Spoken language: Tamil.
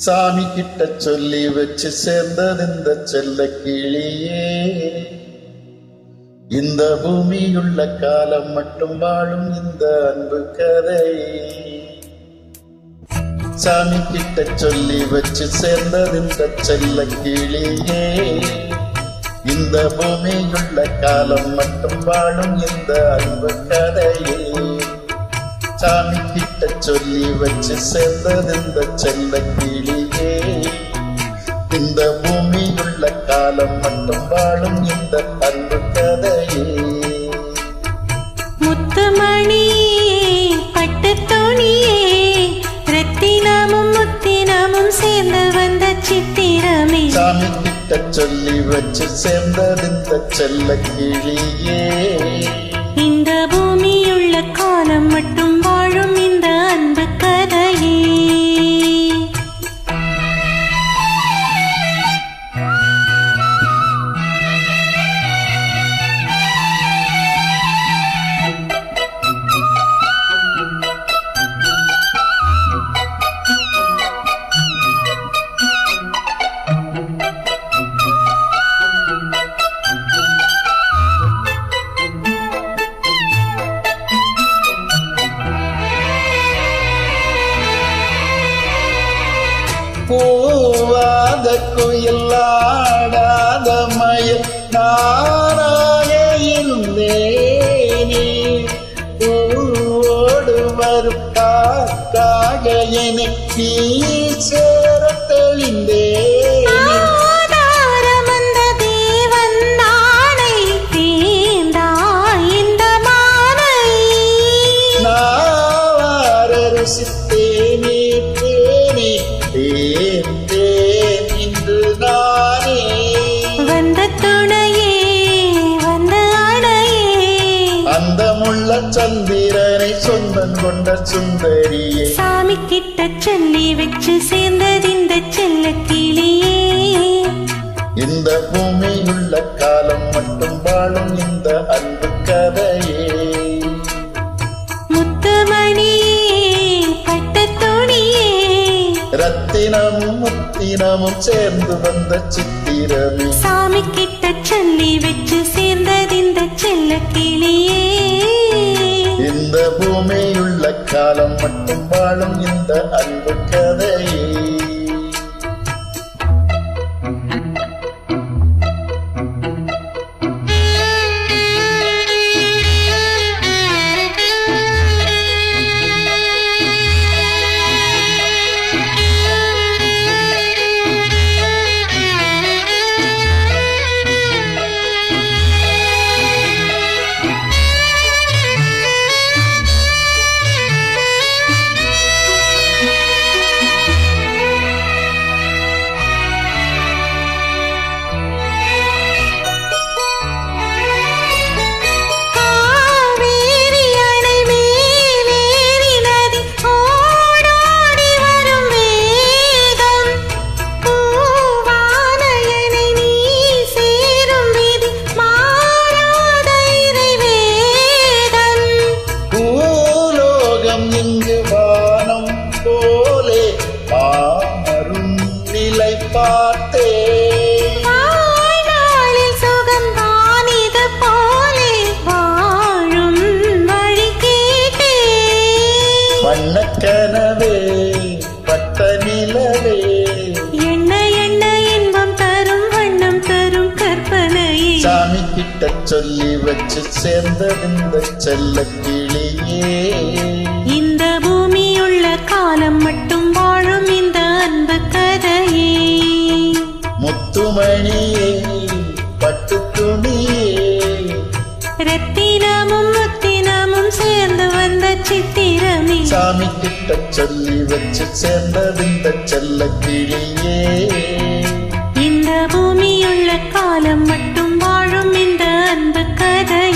சாமி கிட்ட சொல்லி வச்சு சேர்ந்தது இந்த செல்ல கிளியே. இந்த பூமியுள்ள காலம் மட்டும் வாழும் இந்த அன்பு கதை. சாமி கிட்ட சொல்லி வச்சு சேர்ந்தது இந்த செல்ல கிளியே. இந்த பூமியுள்ள காலம் மட்டும் வாழும் இந்த அன்பு கதையே. சாமி கிட்ட சொல்லி வச்சு சேர்ந்தது இந்த செல்ல கிளியே. இந்த பூமியுள்ள காலம் மட்டும் வாழும் இந்த அன்பு கதையே. முத்துமணி பட்டு துணியே, ரத்தினமும் முத்தினமும் சேர்ந்து வந்த சித்திரமே. சாமி கிட்ட சொல்லி வச்சு சேர்ந்தது இந்த செல்ல கிளியே. இந்த பூமியுள்ள காலம் மட்டும் வாழும் இந்த அன்பு கதையே. பூவாத குயில் ஆடாத மயில் நானாக இருந்தேனே. பூவோடு வரும் காக்காக எனக்கு சேர தெளிந்தேன். ருசித்தேனே தேனே தேன் இன்று நானே. வந்த துணையே வந்த அணையே, அந்த முள்ள சந்திரனை சொந்தம் கொண்ட சுந்தரியே. சாமி கிட்ட சொல்லி வச்சு சேர்ந்தது இந்த செல்ல கிளியே. இந்த பூமியுள்ள காலம் மட்டும் வாழும் இந்த அன்பு கதையே. ரத்தினமும் முத்தினமும் சேர்ந்து வந்த சித்திரமே. சாமி கிட்ட சொல்லி வச்சு சேர்ந்தது இந்த செல்ல கிளியே. இந்த பூமியுள்ள காலம் மட்டும் வாழும் இந்த அன்பு கதையே. இங்கு வானம் போலே மாறும் நிலை பார்த்தே. சுகம் தான் இது போலே வாழும் வழி கேட்டே. வண்ணக்கனவே பட்ட நிலவே, என்ன என்ன இன்பம் தரும் வண்ணம் தரும் கற்பனையே. சாமி கிட்ட சொல்லி வச்சு சேர்ந்தது இந்த செல்ல கிளியே. இந்த பூமியுள்ள காலம் மட்டும் வாழும் இந்த அன்பு கதையே. முத்துமணியே பட்டு துணியே, ரத்தினமும் முத்தினமும் சேர்ந்து வந்த சித்திரமே. சாமி கிட்ட சொல்லி வச்சு சேர்ந்தது இந்த செல்ல கிளியே. இந்த பூமியுள்ள காலம் மட்டும் வாழும் இந்த அன்பு கதை.